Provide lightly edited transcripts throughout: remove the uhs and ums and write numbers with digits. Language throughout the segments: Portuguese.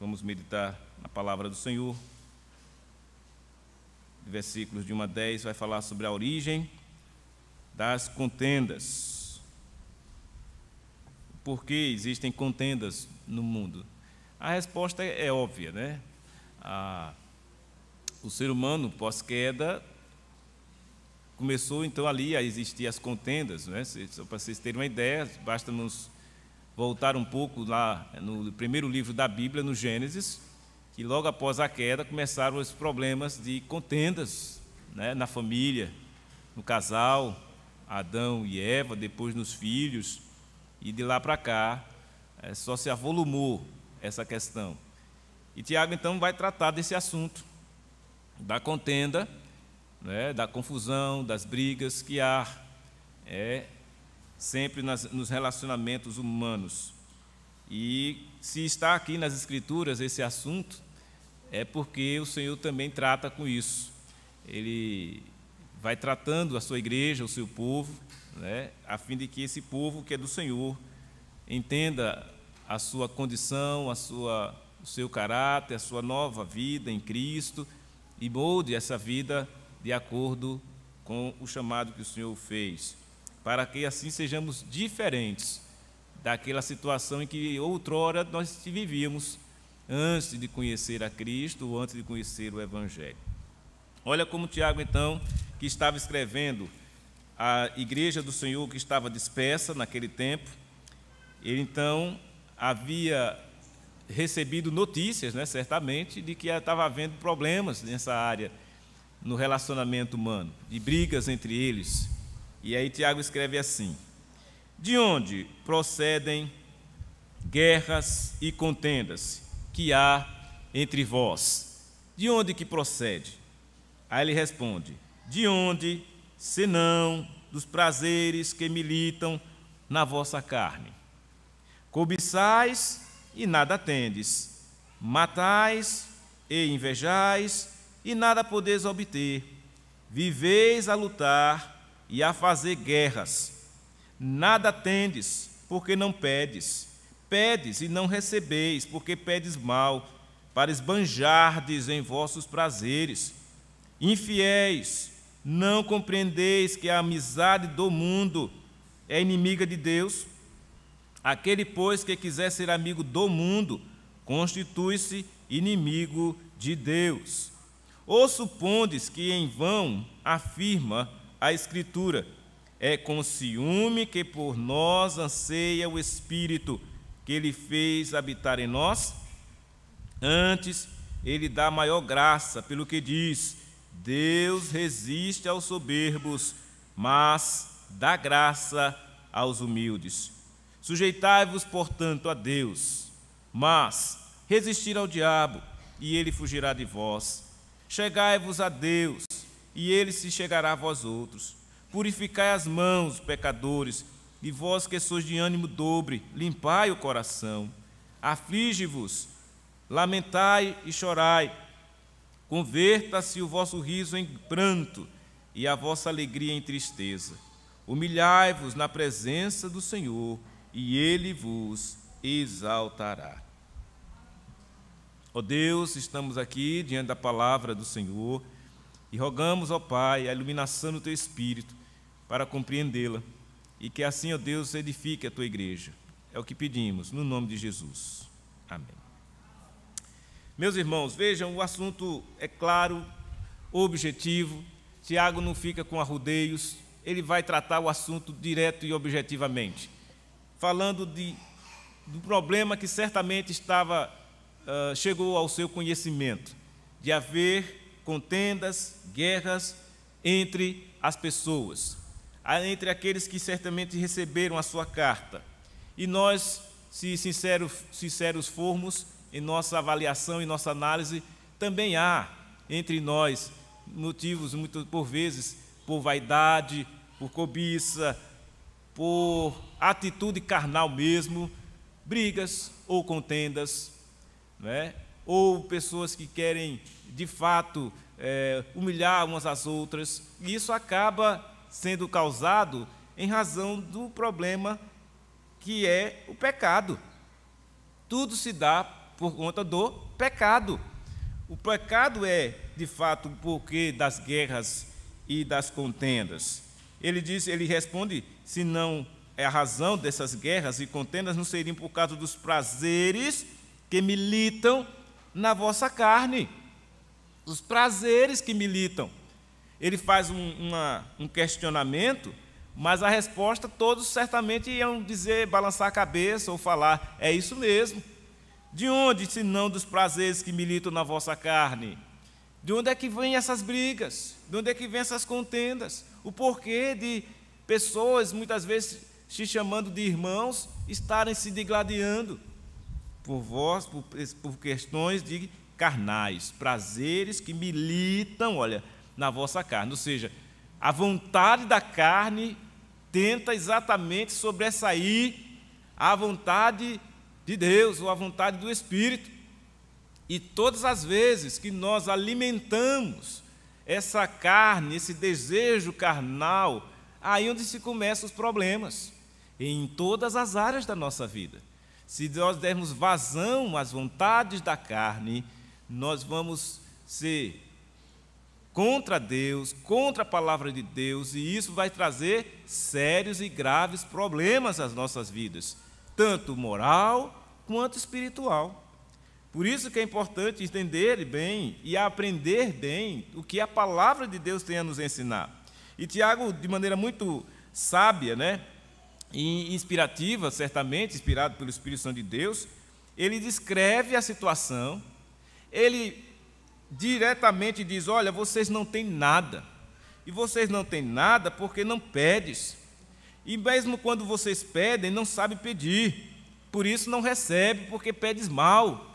Vamos meditar na palavra do Senhor. Versículos de 1 a 10 vai falar sobre a origem das contendas. Por que existem contendas no mundo? A resposta é óbvia, né? O ser humano, pós-queda, começou então ali a existir as contendas, né? Só para vocês terem uma ideia, basta nos voltar um pouco lá no primeiro livro da Bíblia, no Gênesis, que logo após a queda começaram os problemas de contendas, né? Na família, no casal, Adão e Eva, depois nos filhos, e de lá para cá só se avolumou essa questão. E Tiago então vai tratar desse assunto, da contenda, né, da confusão, das brigas que há sempre nos relacionamentos humanos. E se está aqui nas Escrituras esse assunto, é porque o Senhor também trata com isso. Ele vai tratando a sua igreja, o seu povo, né, a fim de que esse povo que é do Senhor entenda a sua condição, o seu caráter, a sua nova vida em Cristo e molde essa vida de acordo com o chamado que o Senhor fez, para que assim sejamos diferentes daquela situação em que outrora nós vivíamos antes de conhecer a Cristo ou antes de conhecer o Evangelho. Olha como Tiago, então, que estava escrevendo à igreja do Senhor que estava dispersa naquele tempo, ele então havia recebido notícias, né, certamente, de que estava havendo problemas nessa área, no relacionamento humano, de brigas entre eles. E aí Tiago escreve assim: de onde procedem guerras e contendas que há entre vós? De onde que procede? Aí ele responde: de onde, senão dos prazeres que militam na vossa carne? Cobiçais e nada tendes, matais e invejais e nada podeis obter, viveis a lutar e a fazer guerras. Nada tendes, porque não pedes, pedes e não recebeis, porque pedes mal, para esbanjardes em vossos prazeres. Infiéis, não compreendeis que a amizade do mundo é inimiga de Deus? Aquele, pois, que quiser ser amigo do mundo, constitui-se inimigo de Deus. Ou supondes que em vão afirma a Escritura: é com ciúme que por nós anseia o Espírito que Ele fez habitar em nós? Antes, Ele dá maior graça, pelo que diz: Deus resiste aos soberbos, mas dá graça aos humildes. Sujeitai-vos, portanto, a Deus, mas resistir ao diabo, e ele fugirá de vós. Chegai-vos a Deus, e ele se chegará a vós outros. Purificai as mãos, pecadores, e vós que sois de ânimo dobre, limpai o coração. Aflige-vos, lamentai e chorai. Converta-se o vosso riso em pranto, e a vossa alegria em tristeza. Humilhai-vos na presença do Senhor, e Ele vos exaltará. Ó Deus, estamos aqui diante da palavra do Senhor e rogamos, ó Pai, a iluminação do Teu Espírito para compreendê-la e que assim, ó Deus, edifique a Tua igreja. É o que pedimos, no nome de Jesus. Amém. Meus irmãos, vejam, o assunto é claro, objetivo. Tiago não fica com arrudeios, ele vai tratar o assunto direto e objetivamente, falando do problema que certamente chegou ao seu conhecimento, de haver contendas, guerras entre as pessoas, entre aqueles que certamente receberam a sua carta. E nós, se sinceros formos em nossa avaliação e nossa análise, também há entre nós motivos, por vezes, por vaidade, por cobiça, por atitude carnal mesmo, brigas ou contendas, né? Ou pessoas que querem, de fato, humilhar umas às outras, e isso acaba sendo causado em razão do problema que é o pecado. Tudo se dá por conta do pecado. O pecado é, de fato, o porquê das guerras e das contendas. Ele responde, se não é a razão dessas guerras e contendas, não seriam por causa dos prazeres que militam na vossa carne. Os prazeres que militam. Ele faz um questionamento, mas a resposta todos certamente iam dizer, balançar a cabeça ou falar, é isso mesmo. De onde, se não dos prazeres que militam na vossa carne? De onde é que vêm essas brigas? De onde é que vêm essas contendas? O porquê de pessoas, muitas vezes, se chamando de irmãos, estarem se digladiando por questões de carnais, prazeres que militam, olha, na vossa carne. Ou seja, a vontade da carne tenta exatamente sobressair a vontade de Deus, ou a vontade do Espírito. E todas as vezes que nós alimentamos essa carne, esse desejo carnal, aí onde se começam os problemas, em todas as áreas da nossa vida. Se nós dermos vazão às vontades da carne, nós vamos ser contra Deus, contra a palavra de Deus, e isso vai trazer sérios e graves problemas às nossas vidas, tanto moral quanto espiritual. Por isso que é importante entender bem e aprender bem o que a palavra de Deus tem a nos ensinar. E Tiago, de maneira muito sábia, e inspirativa, certamente, inspirado pelo Espírito Santo de Deus, ele descreve a situação, ele diretamente diz, olha, vocês não têm nada, e vocês não têm nada porque não pedes, e mesmo quando vocês pedem, não sabem pedir, por isso não recebe, porque pedes mal.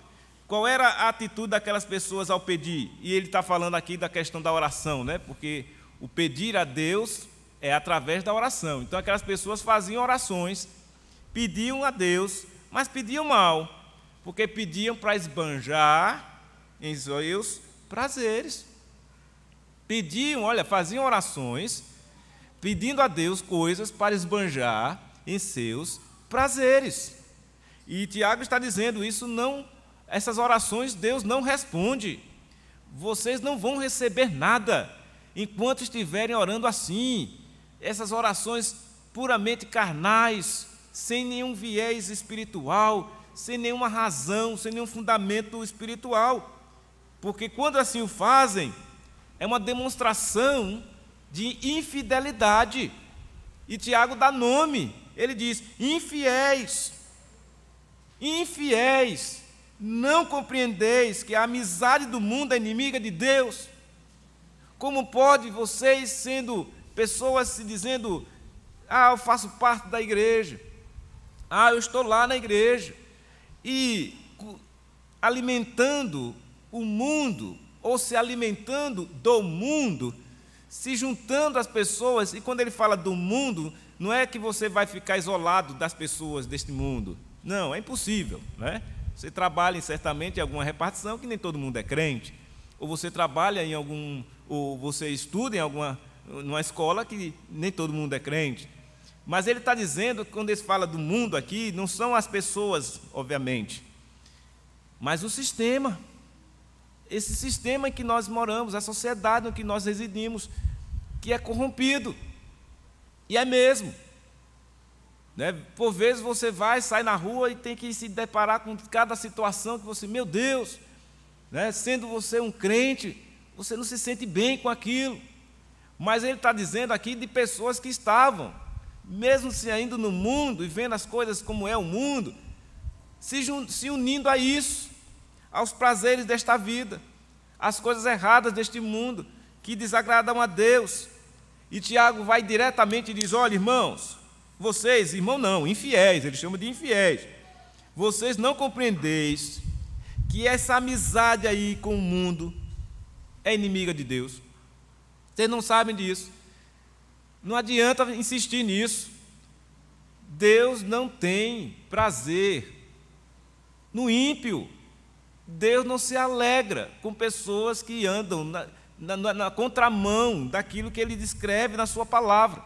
Qual era a atitude daquelas pessoas ao pedir? E ele está falando aqui da questão da oração, porque o pedir a Deus é através da oração. Então aquelas pessoas faziam orações, pediam a Deus, mas pediam mal, porque pediam para esbanjar em seus prazeres. Pediam, faziam orações, pedindo a Deus coisas para esbanjar em seus prazeres. E Tiago está dizendo isso, essas orações Deus não responde. Vocês não vão receber nada enquanto estiverem orando assim. Essas orações puramente carnais, sem nenhum viés espiritual, sem nenhuma razão, sem nenhum fundamento espiritual. Porque quando assim o fazem, é uma demonstração de infidelidade. E Tiago dá nome, ele diz, infiéis, não compreendeis que a amizade do mundo é inimiga de Deus? Como pode vocês, sendo pessoas se dizendo, eu faço parte da igreja, eu estou lá na igreja, e alimentando o mundo, ou se alimentando do mundo, se juntando às pessoas, e quando ele fala do mundo, não é que você vai ficar isolado das pessoas deste mundo, não, é impossível, Você trabalha certamente em alguma repartição que nem todo mundo é crente, ou você trabalha ou você estuda numa escola que nem todo mundo é crente. Mas ele está dizendo, quando ele fala do mundo aqui, não são as pessoas, obviamente, mas o sistema. Esse sistema em que nós moramos, a sociedade em que nós residimos, que é corrompido. E é mesmo. Por vezes você sai na rua e tem que se deparar com cada situação que você, meu Deus, sendo você um crente, você não se sente bem com aquilo. Mas ele está dizendo aqui de pessoas que estavam, mesmo se ainda no mundo e vendo as coisas como é o mundo, se unindo a isso, aos prazeres desta vida, às coisas erradas deste mundo, que desagradam a Deus. E Tiago vai diretamente e diz, olha, irmãos, vocês, irmão não, infiéis, ele chama de infiéis, vocês não compreendeis que essa amizade aí com o mundo é inimiga de Deus. Vocês não sabem disso. Não adianta insistir nisso. Deus não tem prazer no ímpio. Deus não se alegra com pessoas que andam na contramão daquilo que Ele descreve na sua palavra.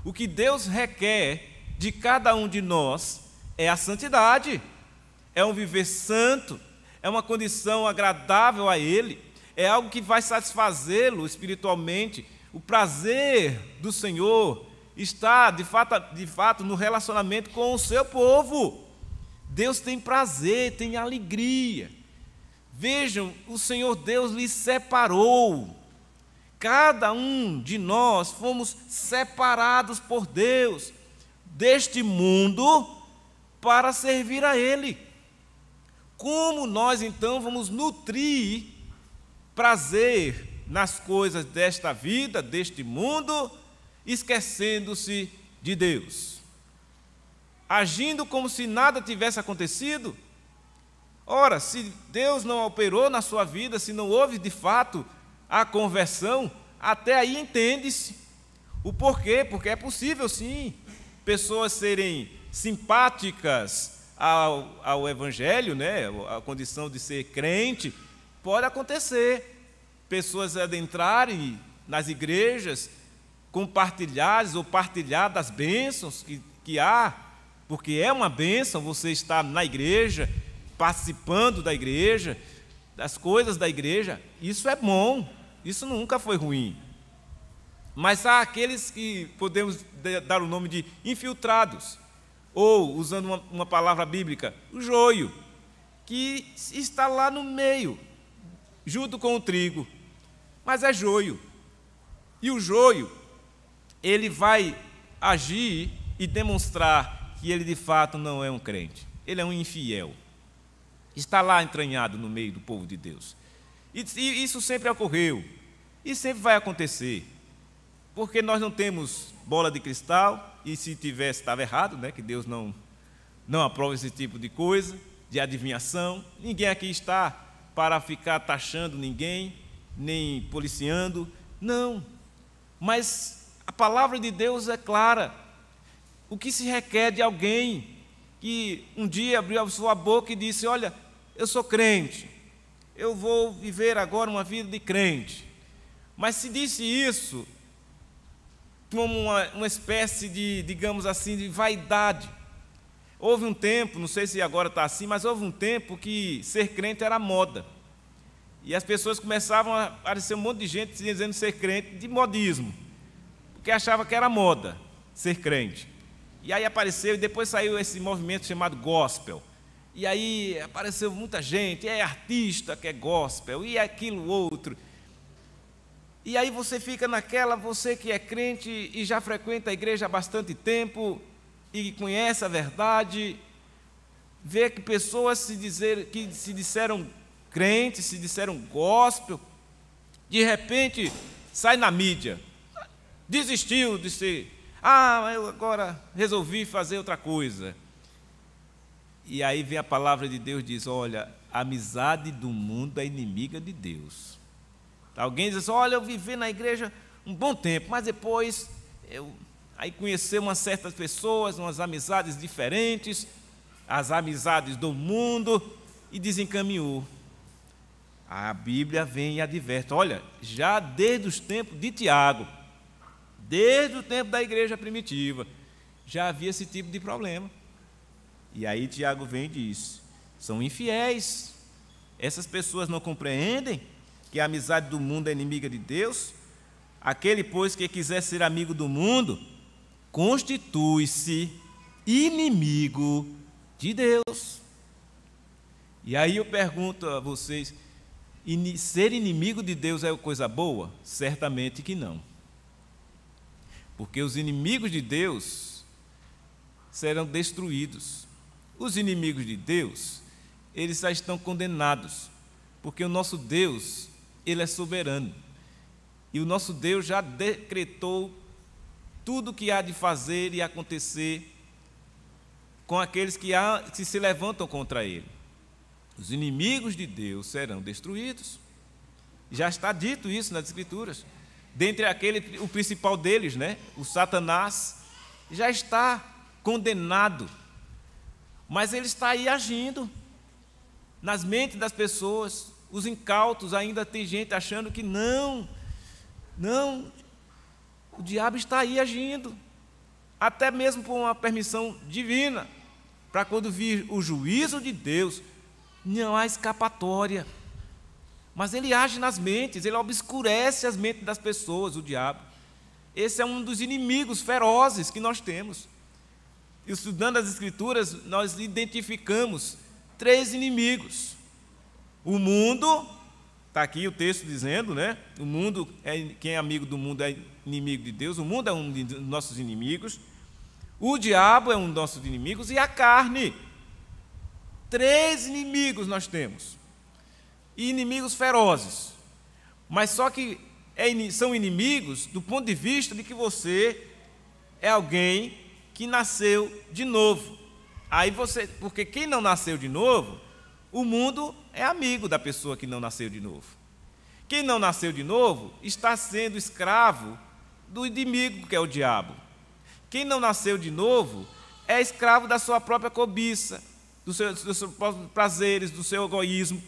O que Deus requer de cada um de nós é a santidade, é um viver santo, é uma condição agradável a Ele, é algo que vai satisfazê-lo espiritualmente. O prazer do Senhor está, de fato, no relacionamento com o seu povo. Deus tem prazer, tem alegria. Vejam, o Senhor Deus lhe separou. Cada um de nós fomos separados por Deus deste mundo para servir a Ele. Como nós, então, vamos nutrir prazer nas coisas desta vida, deste mundo, esquecendo-se de Deus? Agindo como se nada tivesse acontecido? Ora, se Deus não operou na sua vida, se não houve de fato a conversão, até aí entende-se o porquê, porque é possível sim pessoas serem simpáticas ao Evangelho, né? A condição de ser crente, pode acontecer. Pessoas adentrarem nas igrejas, compartilhar ou partilhar das bênçãos que há, porque é uma bênção você estar na igreja, participando da igreja, das coisas da igreja. Isso é bom, isso nunca foi ruim. Mas há aqueles que podemos dar o nome de infiltrados, ou, usando uma palavra bíblica, o joio, que está lá no meio, junto com o trigo, mas é joio. E o joio, ele vai agir e demonstrar que ele de fato não é um crente, ele é um infiel. Está lá entranhado no meio do povo de Deus. E isso sempre ocorreu, e sempre vai acontecer, porque nós não temos bola de cristal, e se tivesse, estava errado, né? Que Deus não aprova esse tipo de coisa, de adivinhação. Ninguém aqui está para ficar taxando ninguém, nem policiando, não. Mas a palavra de Deus é clara. O que se requer de alguém que um dia abriu a sua boca e disse: olha, eu sou crente, eu vou viver agora uma vida de crente. Mas se disse isso como uma espécie de, digamos assim, de vaidade. Houve um tempo, não sei se agora está assim, mas houve um tempo que ser crente era moda. E as pessoas começavam a aparecer um monte de gente dizendo ser crente de modismo, porque achava que era moda ser crente. E aí apareceu, e depois saiu esse movimento chamado gospel. E aí apareceu muita gente, é artista que é gospel, e aquilo outro. E aí você fica naquela, você que é crente e já frequenta a igreja há bastante tempo e conhece a verdade, vê que pessoas que se disseram crentes, se disseram gospel, de repente sai na mídia, desistiu de ser, eu agora resolvi fazer outra coisa. E aí vem a palavra de Deus e diz: olha, a amizade do mundo é inimiga de Deus. Alguém diz: olha, eu vivi na igreja um bom tempo, mas depois aí conheci umas certas pessoas, umas amizades diferentes, as amizades do mundo, e desencaminhou. A Bíblia vem e adverte: olha, já desde os tempos de Tiago, desde o tempo da igreja primitiva, já havia esse tipo de problema. E aí Tiago vem e diz: são infiéis, essas pessoas não compreendem que a amizade do mundo é inimiga de Deus. Aquele, pois, que quiser ser amigo do mundo, constitui-se inimigo de Deus. E aí eu pergunto a vocês: ser inimigo de Deus é coisa boa? Certamente que não. Porque os inimigos de Deus serão destruídos. Os inimigos de Deus, eles já estão condenados, porque o nosso Deus, Ele é soberano. E o nosso Deus já decretou tudo o que há de fazer e acontecer com aqueles que se levantam contra Ele. Os inimigos de Deus serão destruídos. Já está dito isso nas Escrituras. Dentre aquele, o principal deles, né, o Satanás, já está condenado. Mas ele está aí agindo nas mentes das pessoas. Os incautos, ainda tem gente achando que não, o diabo está aí agindo, até mesmo por uma permissão divina, para quando vir o juízo de Deus, Não há escapatória. Mas ele age nas mentes, ele obscurece as mentes das pessoas, o diabo. Esse é um dos inimigos ferozes que nós temos. Estudando as Escrituras, nós identificamos 3 inimigos. O mundo, está aqui o texto dizendo, né? O mundo, quem é amigo do mundo é inimigo de Deus. O mundo é um dos nossos inimigos. O diabo é um dos nossos inimigos. E a carne. 3 inimigos nós temos. E inimigos ferozes. Mas só que são inimigos do ponto de vista de que você é alguém que nasceu de novo. Porque quem não nasceu de novo, o mundo é amigo da pessoa que não nasceu de novo. Quem não nasceu de novo está sendo escravo do inimigo, que é o diabo. Quem não nasceu de novo é escravo da sua própria cobiça, dos seus próprios prazeres, do seu egoísmo.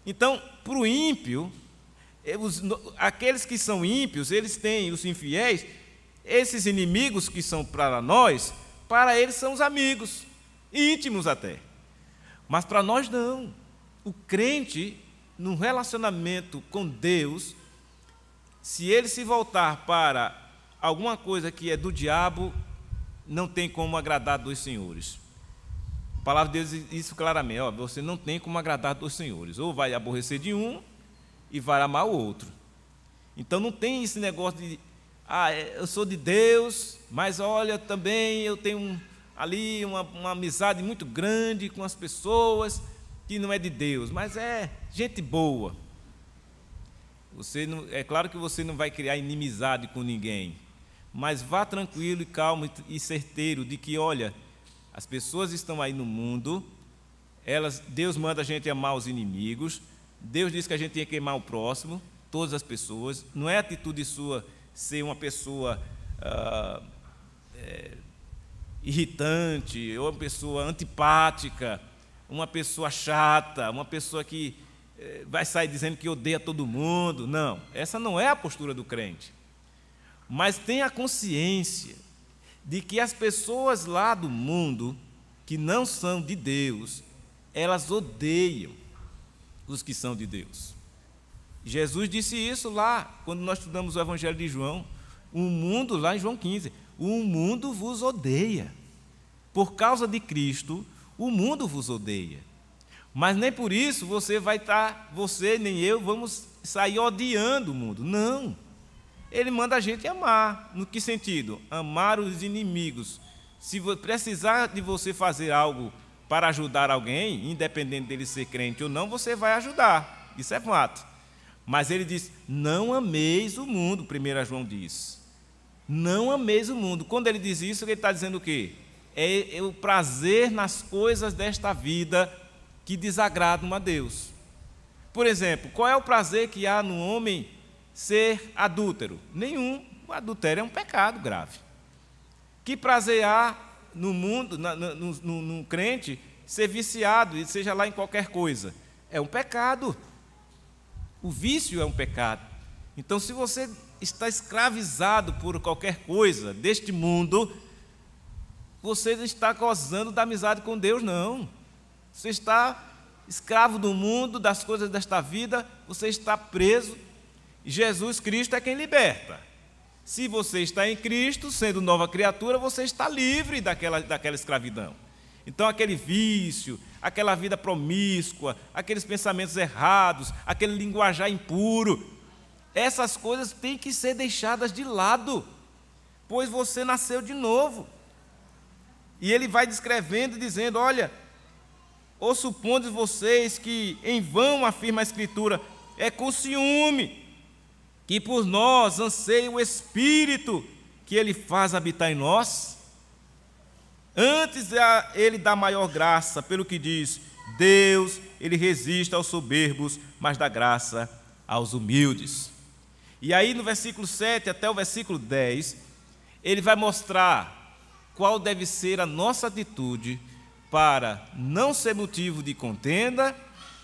Então, para o ímpio, aqueles que são ímpios, eles têm, os infiéis, esses inimigos que são para nós, para eles são os amigos, íntimos até. Mas para nós não. O crente, num relacionamento com Deus, se ele se voltar para alguma coisa que é do diabo, não tem como agradar 2 senhores. A palavra de Deus diz isso claramente, você não tem como agradar 2 senhores, ou vai aborrecer de um e vai amar o outro. Então não tem esse negócio de, eu sou de Deus, mas olha, também eu tenho ali uma amizade muito grande com as pessoas que não é de Deus, mas é gente boa. É claro que você não vai criar inimizade com ninguém, mas vá tranquilo e calmo e certeiro de que, olha, as pessoas estão aí no mundo, Deus manda a gente amar os inimigos, Deus diz que a gente tem que amar o próximo, todas as pessoas. Não é atitude sua ser uma pessoa irritante, ou uma pessoa antipática, uma pessoa chata, uma pessoa que vai sair dizendo que odeia todo mundo. Não, essa não é a postura do crente. Mas tenha consciência de que as pessoas lá do mundo, que não são de Deus, elas odeiam os que são de Deus. Jesus disse isso lá, quando nós estudamos o Evangelho de João. O mundo, lá em João 15, o mundo vos odeia. Por causa de Cristo, o mundo vos odeia. Mas nem por isso você nem eu, vamos sair odiando o mundo. Não. Ele manda a gente amar. No que sentido? Amar os inimigos. Se precisar de você fazer algo para ajudar alguém, independente dele ser crente ou não, você vai ajudar. Isso é fato. Mas ele diz, não ameis o mundo, 1 João diz. Não ameis o mundo. Quando ele diz isso, ele está dizendo o quê? É o prazer nas coisas desta vida que desagradam a Deus. Por exemplo, qual é o prazer que há no homem ser adúltero? Nenhum. O adultério é um pecado grave. Que prazer há no mundo, no crente, ser viciado, e seja lá em qualquer coisa? É um pecado. O vício é um pecado. Então, se você está escravizado por qualquer coisa deste mundo, você não está gozando da amizade com Deus, não. Você está escravo do mundo, das coisas desta vida, você está preso. Jesus Cristo é quem liberta. Se você está em Cristo, sendo nova criatura, você está livre daquela escravidão. Então, aquele vício, aquela vida promíscua, aqueles pensamentos errados, aquele linguajar impuro, essas coisas têm que ser deixadas de lado, pois você nasceu de novo. E ele vai descrevendo e dizendo, olha, ou supondes vocês que em vão afirma a Escritura, é com ciúme que por nós anseia o Espírito que ele faz habitar em nós? Antes ele dá maior graça, pelo que diz, Deus, ele resiste aos soberbos, mas dá graça aos humildes. E aí no versículo 7 até o versículo 10, ele vai mostrar qual deve ser a nossa atitude para não ser motivo de contenda,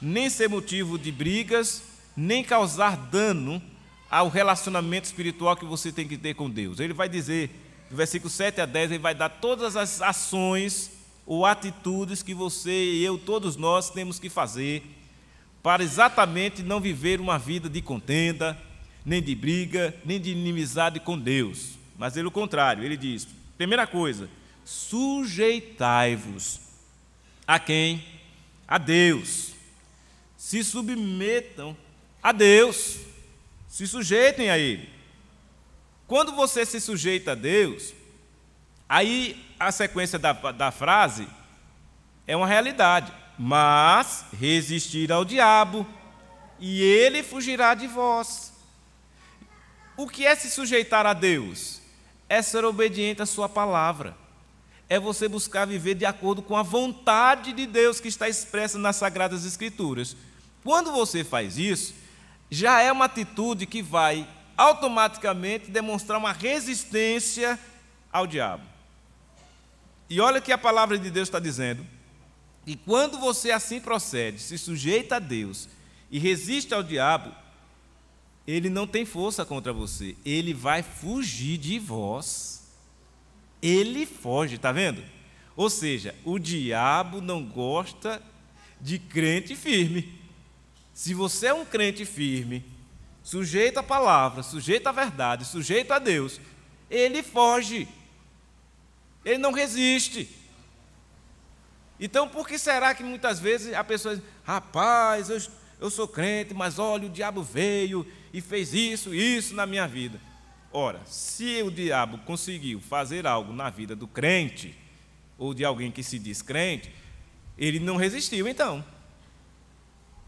nem ser motivo de brigas, nem causar dano ao relacionamento espiritual que você tem que ter com Deus. Ele vai dizer, do versículo 7 a 10, ele vai dar todas as ações ou atitudes que você e eu, todos nós, temos que fazer para exatamente não viver uma vida de contenda, nem de briga, nem de inimizade com Deus. Mas pelo contrário, ele diz, primeira coisa, sujeitai-vos. A quem? A Deus. Se submetam a Deus, se sujeitem a Ele. Quando você se sujeita a Deus, aí a sequência da frase é uma realidade. Mas resistir ao diabo, e ele fugirá de vós. O que é se sujeitar a Deus? É ser obediente à sua palavra. É você buscar viver de acordo com a vontade de Deus que está expressa nas Sagradas Escrituras. Quando você faz isso, já é uma atitude que vai automaticamente demonstrar uma resistência ao diabo. E olha o que a palavra de Deus está dizendo. E quando você assim procede, se sujeita a Deus e resiste ao diabo, ele não tem força contra você, ele vai fugir de vós. Ele foge, está vendo? Ou seja, o diabo não gosta de crente firme. Se você é um crente firme, sujeito à palavra, sujeito à verdade, sujeito a Deus, ele foge, ele não resiste. Então, por que será que muitas vezes a pessoa diz, rapaz, eu sou crente, mas olha, o diabo veio e fez isso na minha vida. Ora, se o diabo conseguiu fazer algo na vida do crente, ou de alguém que se diz crente, ele não resistiu então.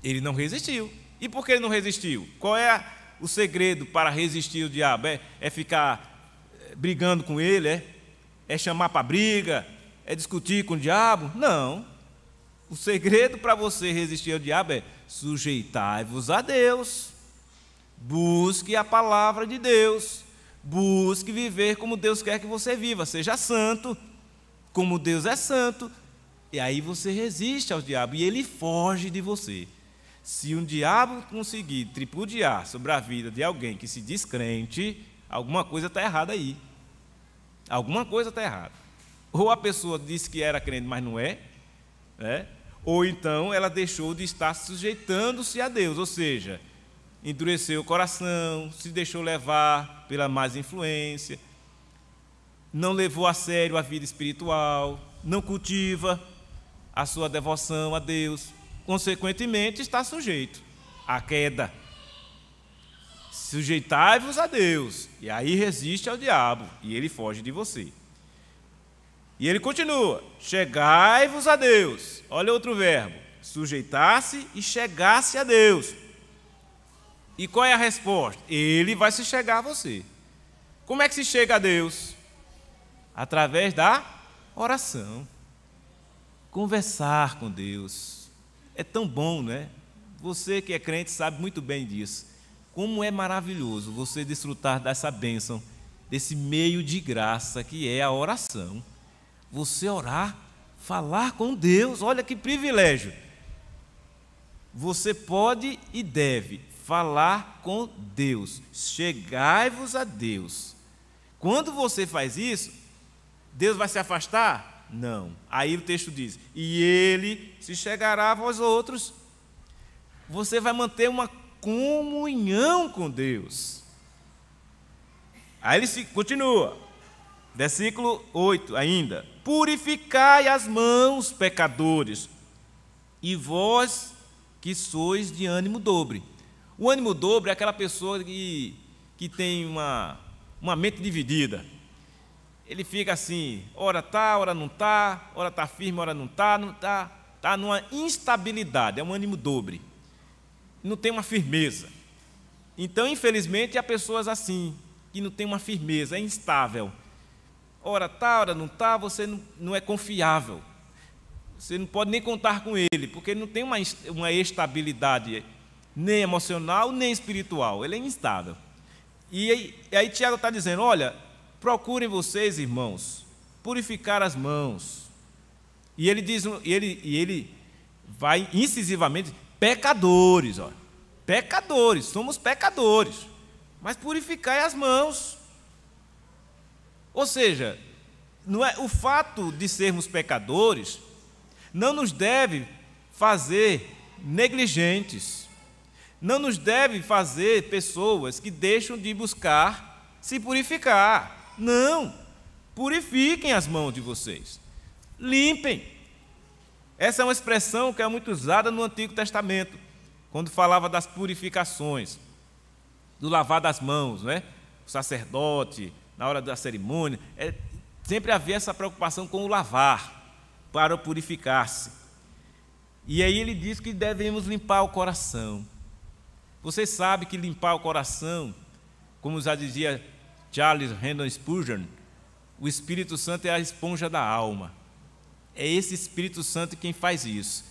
Ele não resistiu. E por que ele não resistiu? Qual é o segredo para resistir o diabo? É ficar brigando com ele? É chamar para briga? É discutir com o diabo? Não. O segredo para você resistir ao diabo é sujeitai-vos a Deus. Busque a palavra de Deus. Busque viver como Deus quer que você viva. Seja santo, como Deus é santo. E aí você resiste ao diabo e ele foge de você. Se um diabo conseguir tripudiar sobre a vida de alguém que se diz crente, alguma coisa está errada aí. Alguma coisa está errada. Ou a pessoa disse que era crente, mas não é, ou então ela deixou de estar sujeitando-se a Deus, ou seja, endureceu o coração, se deixou levar pela más influência, não levou a sério a vida espiritual, não cultiva a sua devoção a Deus, consequentemente está sujeito à queda. Sujeitai-vos a Deus, e aí resiste ao diabo, e ele foge de você. E ele continua, chegai-vos a Deus. Olha outro verbo, sujeitar-se e chegar-se a Deus. E qual é a resposta? Ele vai se chegar a você. Como é que se chega a Deus? Através da oração. Conversar com Deus. É tão bom, né? Você que é crente sabe muito bem disso. Como é maravilhoso você desfrutar dessa bênção, desse meio de graça que é a oração. Você orar, falar com Deus, olha que privilégio. Você pode e deve falar com Deus, chegai-vos a Deus. Quando você faz isso, Deus vai se afastar? Não. Aí o texto diz, e Ele se chegará a vós outros. Você vai manter uma comunhão com Deus. Aí ele continua, versículo 8 ainda. Purificai as mãos, pecadores, e vós que sois de ânimo dobre. O ânimo dobre é aquela pessoa que tem uma mente dividida. Ele fica assim, ora está, ora não está, ora está firme, ora não está, está numa instabilidade, é um ânimo dobre. Não tem uma firmeza. Então, infelizmente, há pessoas assim, que não tem uma firmeza, é instável. Ora está, ora não está, você não é confiável. Você não pode nem contar com ele, porque ele não tem uma estabilidade nem emocional, nem espiritual. Ele é instável. E aí Tiago está dizendo, olha, procurem vocês, irmãos, purificar as mãos. E ele diz, ele vai incisivamente, pecadores, ó. Pecadores, somos pecadores, mas purificai as mãos. Ou seja, não é, o fato de sermos pecadores não nos deve fazer negligentes, não nos deve fazer pessoas que deixam de buscar se purificar. Não, purifiquem as mãos de vocês, limpem. Essa é uma expressão que é muito usada no Antigo Testamento, quando falava das purificações, do lavar das mãos, né? O sacerdote, na hora da cerimônia, sempre havia essa preocupação com o lavar, para purificar-se. E aí ele diz que devemos limpar o coração. Você sabe que limpar o coração, como já dizia Charles Haddon Spurgeon, o Espírito Santo é a esponja da alma. É esse Espírito Santo quem faz isso,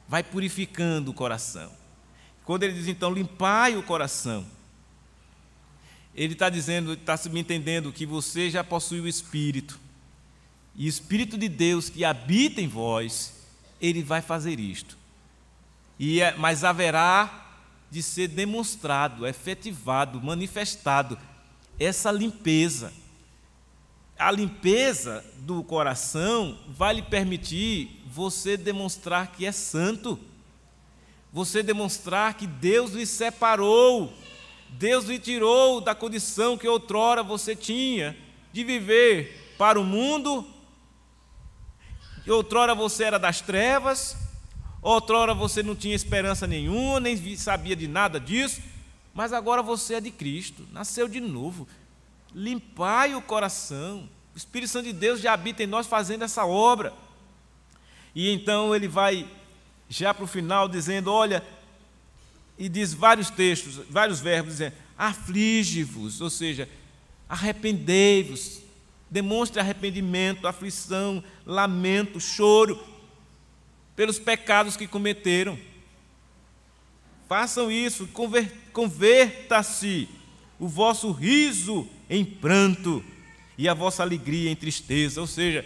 vai purificando o coração. Quando ele diz, então, limpai o coração, ele está dizendo, está me entendendo que você já possui o Espírito, e o Espírito de Deus que habita em vós, ele vai fazer isto. Mas haverá de ser demonstrado, efetivado, manifestado essa limpeza. A limpeza do coração vai lhe permitir você demonstrar que é santo, você demonstrar que Deus lhe separou, Deus lhe tirou da condição que outrora você tinha, de viver para o mundo. Outrora você era das trevas, outrora você não tinha esperança nenhuma, nem sabia de nada disso, mas agora você é de Cristo, nasceu de novo. Limpai o coração, o Espírito Santo de Deus já habita em nós fazendo essa obra. E então ele vai já para o final dizendo, olha, e diz vários textos, vários verbos, dizendo, aflige-vos, ou seja, arrependei-vos, demonstre arrependimento, aflição, lamento, choro, pelos pecados que cometeram. Façam isso, converta-se o vosso riso em pranto e a vossa alegria em tristeza. Ou seja,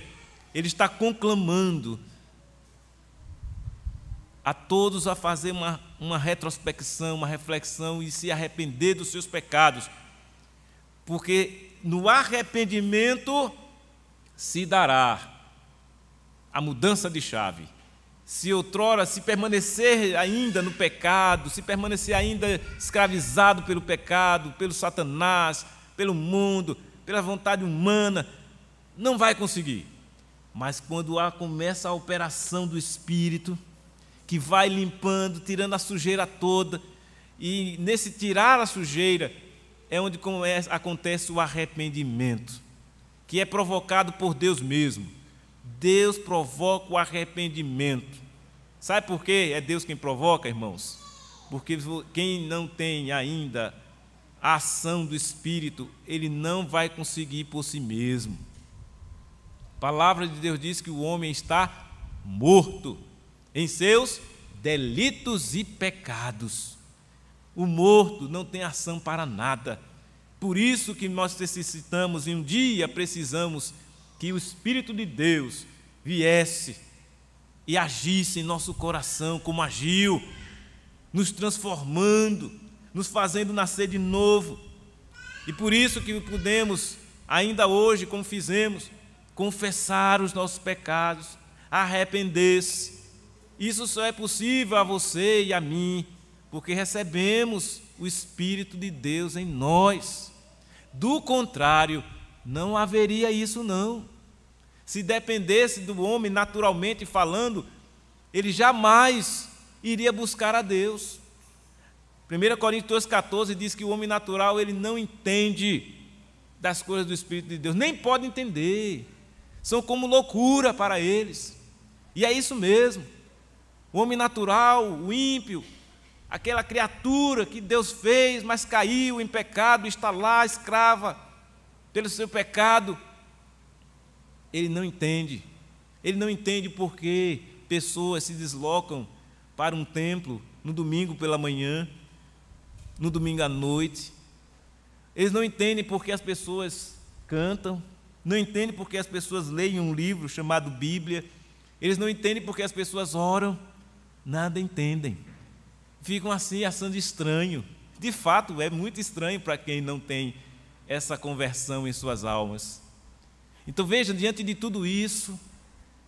ele está conclamando a todos a fazer uma retrospecção, uma reflexão e se arrepender dos seus pecados, porque no arrependimento se dará a mudança de chave. Se outrora, se permanecer ainda no pecado, se permanecer ainda escravizado pelo pecado, pelo Satanás, pelo mundo, pela vontade humana, não vai conseguir. Mas quando começa a operação do Espírito, que vai limpando, tirando a sujeira toda, e nesse tirar a sujeira é onde acontece o arrependimento, que é provocado por Deus mesmo. Deus provoca o arrependimento. Sabe por quê? É Deus quem provoca, irmãos? Porque quem não tem ainda a ação do Espírito, ele não vai conseguir por si mesmo. A palavra de Deus diz que o homem está morto em seus delitos e pecados. O morto não tem ação para nada. Por isso que nós necessitamos, e um dia precisamos, que o Espírito de Deus viesse e agisse em nosso coração como agiu, nos transformando, nos fazendo nascer de novo. E por isso que podemos, ainda hoje, como fizemos, confessar os nossos pecados, arrepender-se. Isso só é possível a você e a mim, porque recebemos o Espírito de Deus em nós. Do contrário, não haveria isso não. Se dependesse do homem naturalmente falando, ele jamais iria buscar a Deus. 1 Coríntios 2,14 diz que o homem natural ele não entende das coisas do Espírito de Deus, nem pode entender, são como loucura para eles. E é isso mesmo, o homem natural, o ímpio, aquela criatura que Deus fez, mas caiu em pecado, está lá escrava pelo seu pecado, ele não entende porque pessoas se deslocam para um templo no domingo pela manhã, no domingo à noite. Eles não entendem porque as pessoas cantam, não entendem porque as pessoas leem um livro chamado Bíblia, eles não entendem porque as pessoas oram, nada entendem. Ficam assim achando estranho. De fato, é muito estranho para quem não tem essa conversão em suas almas. Então veja, diante de tudo isso,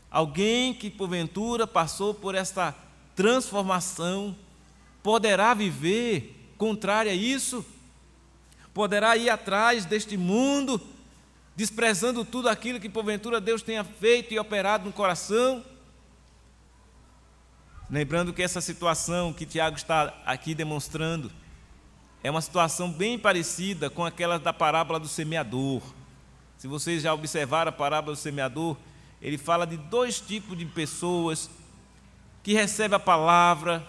alguém que porventura passou por esta transformação, poderá viver contrário a isso? Poderá ir atrás deste mundo, desprezando tudo aquilo que porventura Deus tenha feito e operado no coração? Lembrando que essa situação que Tiago está aqui demonstrando é uma situação bem parecida com aquela da parábola do semeador. Se vocês já observaram a parábola do semeador, ele fala de dois tipos de pessoas que recebem a palavra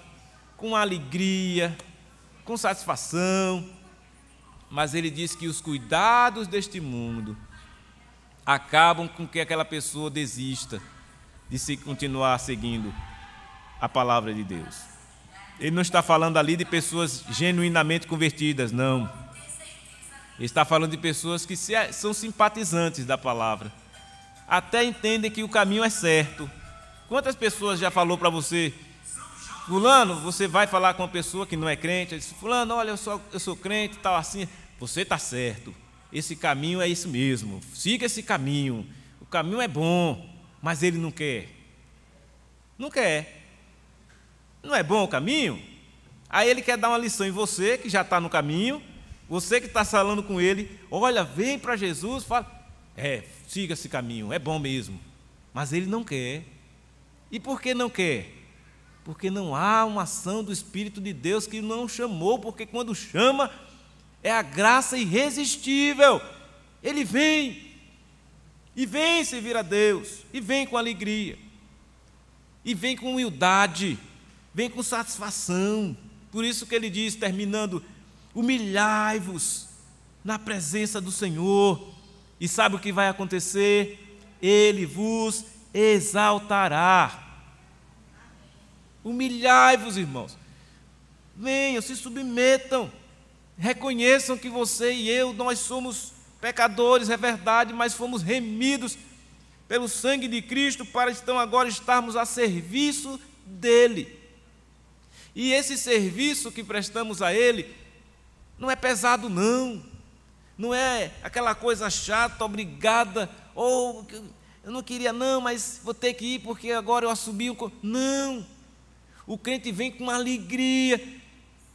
com alegria, com satisfação, mas ele diz que os cuidados deste mundo acabam com que aquela pessoa desista de se continuar seguindo a palavra de Deus. Ele não está falando ali de pessoas genuinamente convertidas, não. Ele está falando de pessoas que são simpatizantes da palavra, até entendem que o caminho é certo. Quantas pessoas já falou para você: fulano, você vai falar com uma pessoa que não é crente, disse: fulano, olha, eu sou crente, tal assim. Você está certo, esse caminho é isso mesmo, siga esse caminho, o caminho é bom, mas ele não quer. Não quer. Não é bom o caminho? Aí ele quer dar uma lição em você, que já está no caminho, você que está falando com ele: olha, vem para Jesus, fala, siga esse caminho, é bom mesmo. Mas ele não quer. E por que não quer? Porque não há uma ação do Espírito de Deus que não chamou, porque quando chama, é a graça irresistível. Ele vem, e vem servir a Deus, e vem com alegria, e vem com humildade, vem com satisfação. Por isso que ele diz, terminando: humilhai-vos na presença do Senhor, e sabe o que vai acontecer? Ele vos exaltará. Humilhai-vos, irmãos, venham, se submetam, reconheçam que você e eu, nós somos pecadores, é verdade, mas fomos remidos pelo sangue de Cristo para então agora estarmos a serviço dele. E esse serviço que prestamos a ele não é pesado, não é aquela coisa chata, obrigada, ou eu não queria não, mas vou ter que ir porque agora eu assumi o... Não, o crente vem com alegria,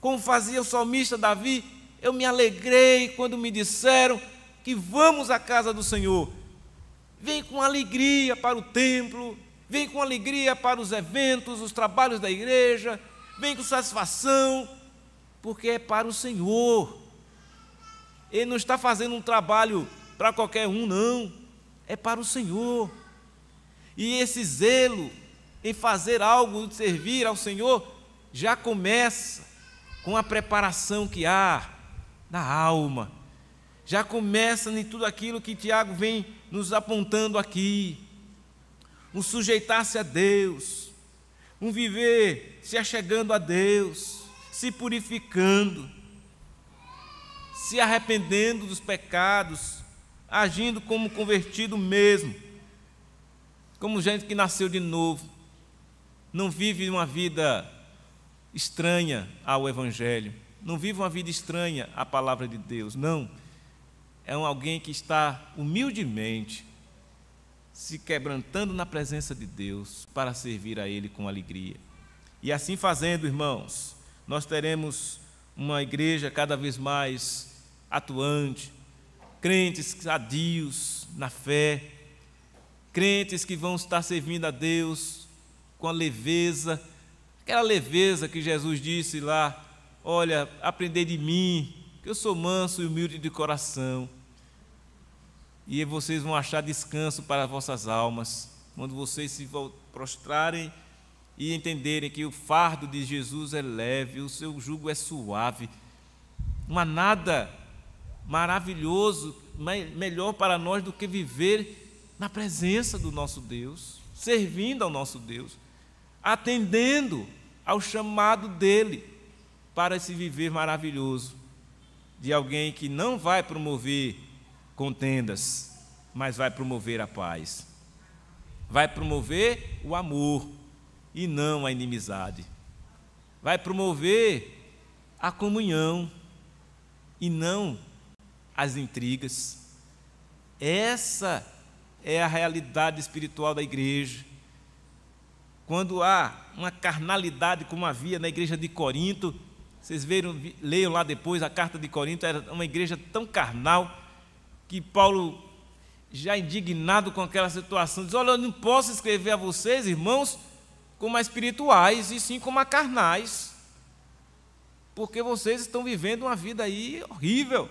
como fazia o salmista Davi: eu me alegrei quando me disseram que vamos à casa do Senhor. Vem com alegria para o templo, vem com alegria para os eventos, os trabalhos da igreja, vem com satisfação, porque é para o Senhor. Ele não está fazendo um trabalho para qualquer um, não, é para o Senhor. E esse zelo em fazer algo, de servir ao Senhor, já começa com a preparação que há na alma, já começa em tudo aquilo que Tiago vem nos apontando aqui: um sujeitar-se a Deus, um viver se achegando a Deus, se purificando, se arrependendo dos pecados, agindo como convertido mesmo, como gente que nasceu de novo, não vive uma vida estranha ao Evangelho, não vive uma vida estranha à palavra de Deus, não. É alguém que está humildemente se quebrantando na presença de Deus para servir a Ele com alegria. E assim fazendo, irmãos, nós teremos uma igreja cada vez mais atuante, crentes sadios na fé, crentes que vão estar servindo a Deus com a leveza, aquela leveza que Jesus disse lá: olha, aprendei de mim, que eu sou manso e humilde de coração, e vocês vão achar descanso para as vossas almas, quando vocês se prostrarem e entenderem que o fardo de Jesus é leve, o seu jugo é suave. Não há nada maravilhoso, melhor para nós do que viver na presença do nosso Deus, servindo ao nosso Deus, atendendo ao chamado dele para esse viver maravilhoso de alguém que não vai promover contendas, mas vai promover a paz, vai promover o amor e não a inimizade, vai promover a comunhão e não as intrigas. Essa é a realidade espiritual da igreja. Quando há uma carnalidade como havia na igreja de Corinto, vocês leiam lá depois a carta de Corinto, era uma igreja tão carnal que Paulo, já indignado com aquela situação, diz: olha, eu não posso escrever a vocês, irmãos, como a espirituais, e sim como a carnais, porque vocês estão vivendo uma vida aí horrível,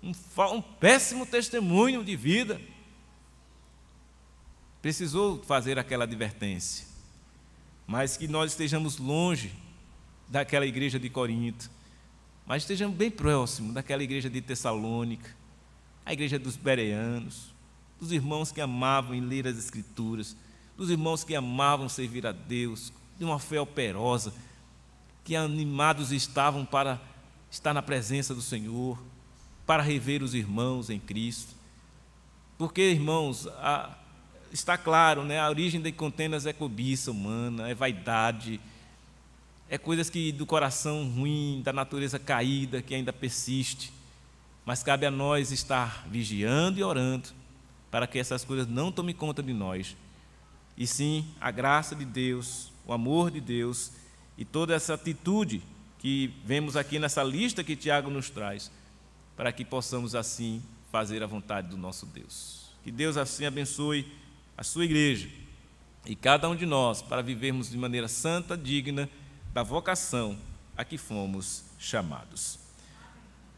um péssimo testemunho de vida. Precisou fazer aquela advertência, mas que nós estejamos longe daquela igreja de Corinto, mas estejamos bem próximo daquela igreja de Tessalônica, a igreja dos bereanos, dos irmãos que amavam ler as Escrituras, dos irmãos que amavam servir a Deus, de uma fé operosa, que animados estavam para estar na presença do Senhor, para rever os irmãos em Cristo. Porque, irmãos, está claro, né? A origem de contendas é cobiça humana, é vaidade, é coisas que do coração ruim, da natureza caída, que ainda persiste. Mas cabe a nós estar vigiando e orando para que essas coisas não tomem conta de nós, e sim a graça de Deus, o amor de Deus e toda essa atitude que vemos aqui nessa lista que Tiago nos traz, para que possamos assim fazer a vontade do nosso Deus. Que Deus assim abençoe a sua igreja e cada um de nós para vivermos de maneira santa, digna da vocação a que fomos chamados.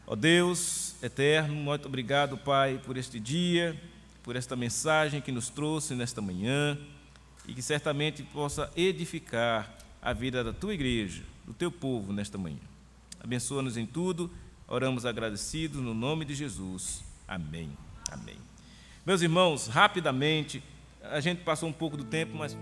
Ó Deus eterno, muito obrigado, Pai, por este dia, por esta mensagem que nos trouxe nesta manhã e que certamente possa edificar a vida da Tua igreja, do Teu povo nesta manhã. Abençoa-nos em tudo, oramos agradecidos no nome de Jesus. Amém. Amém. Meus irmãos, rapidamente, a gente passou um pouco do tempo, mas...